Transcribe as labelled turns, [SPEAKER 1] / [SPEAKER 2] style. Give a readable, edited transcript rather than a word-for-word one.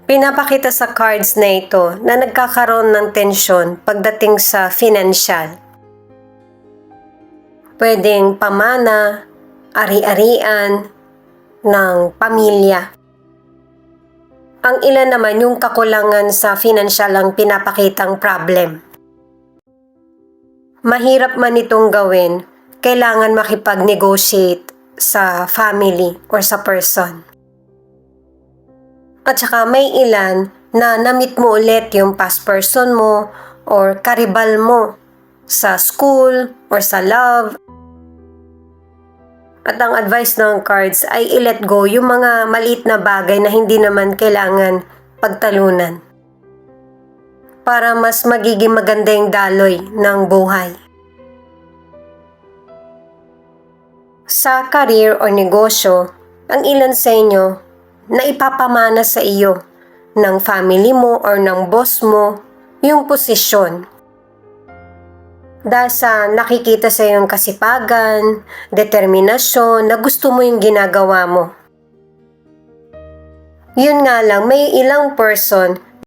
[SPEAKER 1] Pinapakita sa cards na ito na nagkakaroon ng tensyon pagdating sa financial. Pwedeng pamana, ari-arian ng pamilya. Ang ilan naman yung kakulangan sa financial ang pinapakitang problem. Mahirap man itong gawin, kailangan makipag-negotiate sa family or sa person. At saka may ilan na na-meet mo ulit yung past person mo or karibal mo sa school or sa love. At ang advice ng cards ay i-let go yung mga maliit na bagay na hindi naman kailangan pagtalunan para mas magiging maganda yung daloy ng buhay. Sa career o negosyo, ang ilan sa inyo na ipapamana sa iyo ng family mo or ng boss mo yung posisyon. Dahil sa nakikita sa iyong kasipagan, determinasyon na gusto mo yung ginagawa mo. Yun nga lang, may ilang person